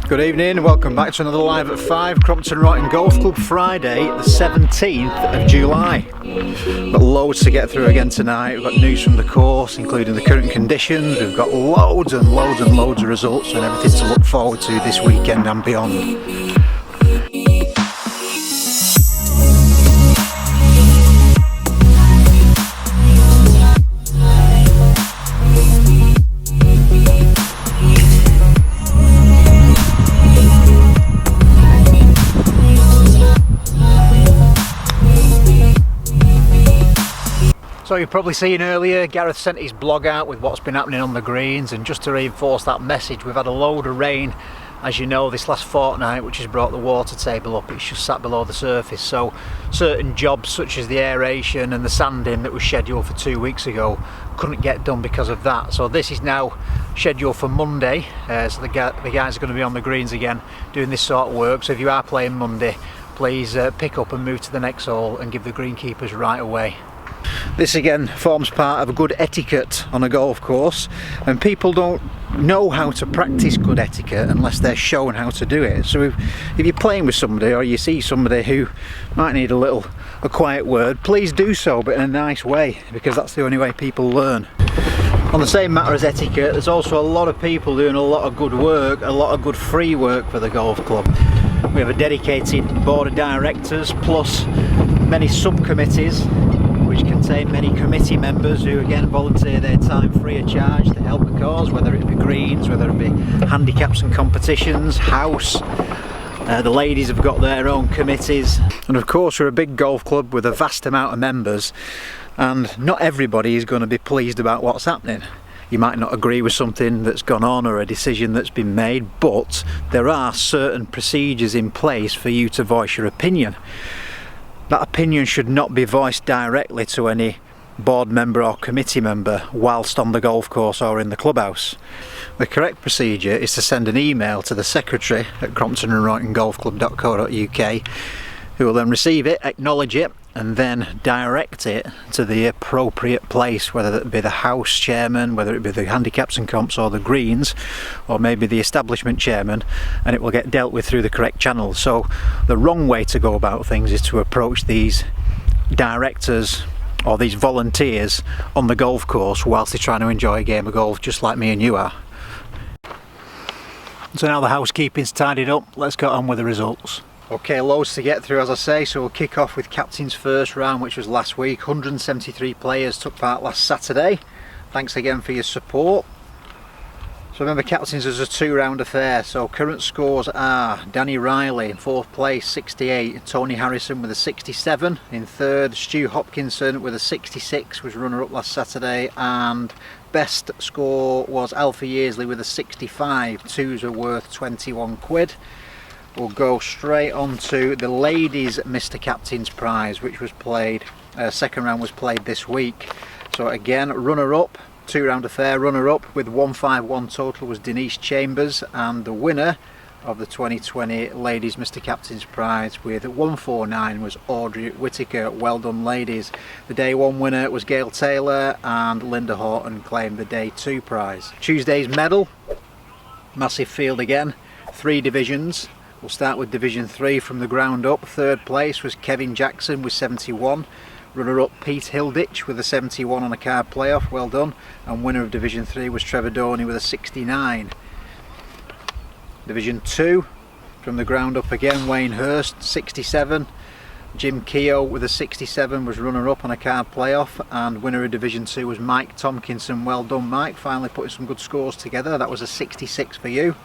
Good evening, welcome back to another Live at 5, Crompton Royton Golf Club, Friday the 17th of July. We've got loads to get through again tonight. We've got news from the course, including the current conditions. We've got loads and loads and loads of results and everything to look forward to this weekend and beyond. So you've probably seen earlier, Gareth sent his blog out with what's been happening on the greens, and just to reinforce that message, we've had a load of rain, as you know, this last fortnight, which has brought the water table up. It's just sat below the surface, so certain jobs such as the aeration and the sanding that was scheduled for 2 weeks ago couldn't get done because of that. So this is now scheduled for Monday, so the guys are going to be on the greens again doing this sort of work. So if you are playing Monday, please pick up and move to the next hole and give the greenkeepers right away. This again forms part of a good etiquette on a golf course, and people don't know how to practice good etiquette unless they're shown how to do it. So if you're playing with somebody or you see somebody who might need a quiet word, please do so, but in a nice way, because that's the only way people learn. On the same matter as etiquette, there's also a lot of people doing a lot of good work, a lot of good free work for the golf club. We have a dedicated board of directors plus many subcommittees which contain many committee members who again volunteer their time free of charge to help the cause, whether it be greens, whether it be handicaps and competitions, house. The ladies have got their own committees, and of course we're a big golf club with a vast amount of members, and not everybody is going to be pleased about what's happening. You might not agree with something that's gone on or a decision that's been made, but there are certain procedures in place for you to voice your opinion. That opinion should not be voiced directly to any board member or committee member whilst on the golf course or in the clubhouse. The correct procedure is to send an email to the secretary at cromptonandroytongolfclub.co.uk, who will then receive it, acknowledge it, and then direct it to the appropriate place, whether it be the house chairman, whether it be the handicaps and comps or the greens, or maybe the establishment chairman, and it will get dealt with through the correct channels. So the wrong way to go about things is to approach these directors or these volunteers on the golf course whilst they're trying to enjoy a game of golf, just like me and you are. So now the housekeeping's tidied up, let's get on with the results. Okay, loads to get through, as I say, so we'll kick off with captain's first round, which was last week. 173 players took part last Saturday. Thanks again for your support. So remember, captains is a 2-round affair, so current scores are Danny Riley in 4th place, 68, Tony Harrison with a 67, in 3rd Stu Hopkinson with a 66, was runner-up last Saturday, and best score was Alfie Yearsley with a 65, twos are worth 21 quid. We'll go straight on to the ladies' Mr. Captain's Prize, which was played, second round was played this week. So again, runner-up, 2-round affair, runner-up with 151 total was Denise Chambers, and the winner of the 2020 ladies' Mr. Captain's Prize with 149 was Audrey Whittaker. Well done, ladies. The day 1 winner was Gail Taylor, and Linda Horton claimed the day 2 prize. Tuesday's medal, massive field again, 3 divisions. We'll start with Division 3 from the ground up. 3rd place was Kevin Jackson with 71. Runner-up Pete Hilditch with a 71 on a card playoff, well done. And winner of Division 3 was Trevor Dorney with a 69. Division 2 from the ground up again, Wayne Hurst, 67. Jim Keogh with a 67 was runner-up on a card playoff, and winner of Division 2 was Mike Tompkinson. Well done, Mike, finally putting some good scores together. That was a 66 for you.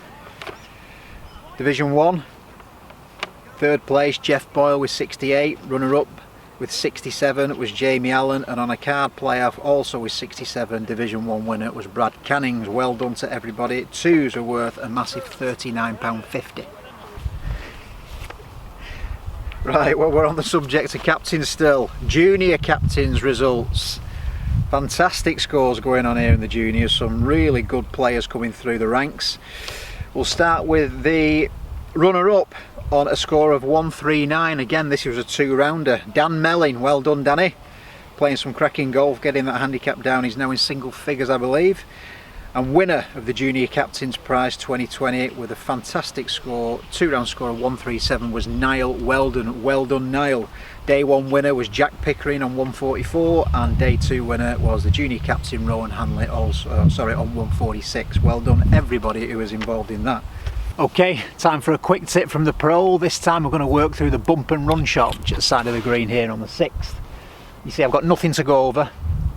Division 1, 3rd place Jeff Boyle with 68, runner-up with 67 was Jamie Allen, and on a card playoff also with 67, Division 1 winner was Brad Cannings. Well done to everybody. Twos are worth a massive £39.50. Right, well, we're on the subject of captains still. Junior captains results. Fantastic scores going on here in the juniors, some really good players coming through the ranks. We'll start with the runner-up on a score of 139. Again, this was a 2-rounder. Dan Melling, well done, Danny. Playing some cracking golf, getting that handicap down. He's now in single figures, I believe. And winner of the Junior Captain's Prize 2020 with a fantastic score, 2-round score of 137, was Niall Weldon. Well done, Niall. Day 1 winner was Jack Pickering on 144, and day 2 winner was the Junior Captain Rowan Hanley, also on 146. Well done everybody who was involved in that. Okay, time for a quick tip from the pro. This time we're going to work through the bump and run shot, which is at the side of the green here on the 6th. You see, I've got nothing to go over.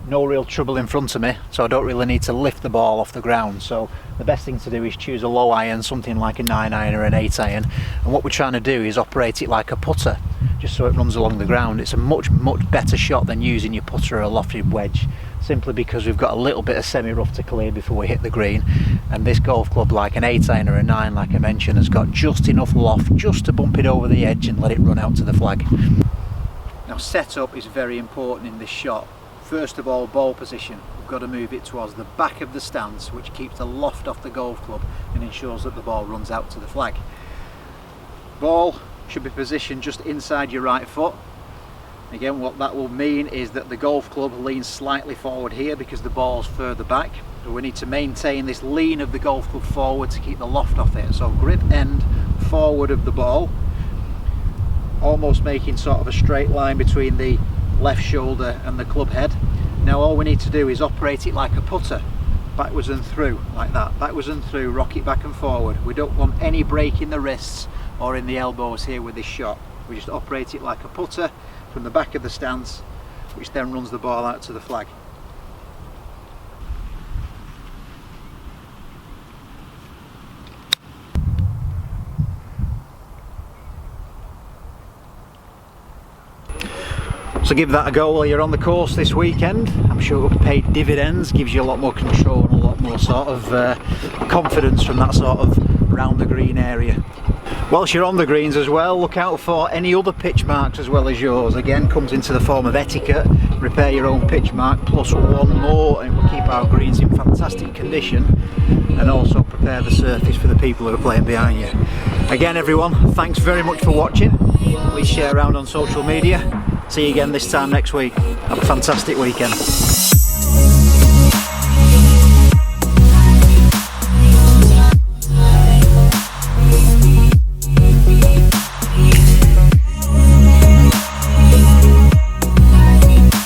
No real trouble in front of me, so I don't really need to lift the ball off the ground. So the best thing to do is choose a low iron, something like a 9-iron or an 8-iron, and what we're trying to do is operate it like a putter, just so it runs along the ground. It's a much better shot than using your putter or a lofted wedge, simply because we've got a little bit of semi-rough to clear before we hit the green, and this golf club, like an 8-iron or a 9, like I mentioned, has got just enough loft just to bump it over the edge and let it run out to the flag. Now, setup is very important in this shot. First of all, ball position. We've got to move it towards the back of the stance, which keeps the loft off the golf club and ensures that the ball runs out to the flag. Ball should be positioned just inside your right foot. Again, what that will mean is that the golf club leans slightly forward here because the ball's further back. So we need to maintain this lean of the golf club forward to keep the loft off it. So grip end forward of the ball, almost making sort of a straight line between the left shoulder and the club head. Now all we need to do is operate it like a putter, backwards and through, like that, backwards and through, rock it back and forward. We don't want any break in the wrists or in the elbows here with this shot. We just operate it like a putter from the back of the stance, which then runs the ball out to the flag. So give that a go while you're on the course this weekend. I'm sure it'll pay dividends, gives you a lot more control and a lot more sort of confidence from that sort of round the green area. Whilst you're on the greens as well, look out for any other pitch marks as well as yours. Again, comes into the form of etiquette. Prepare your own pitch mark plus one more, and we'll keep our greens in fantastic condition, and also prepare the surface for the people who are playing behind you. Again, everyone, thanks very much for watching. Please share around on social media. See you again this time next week. Have a fantastic weekend.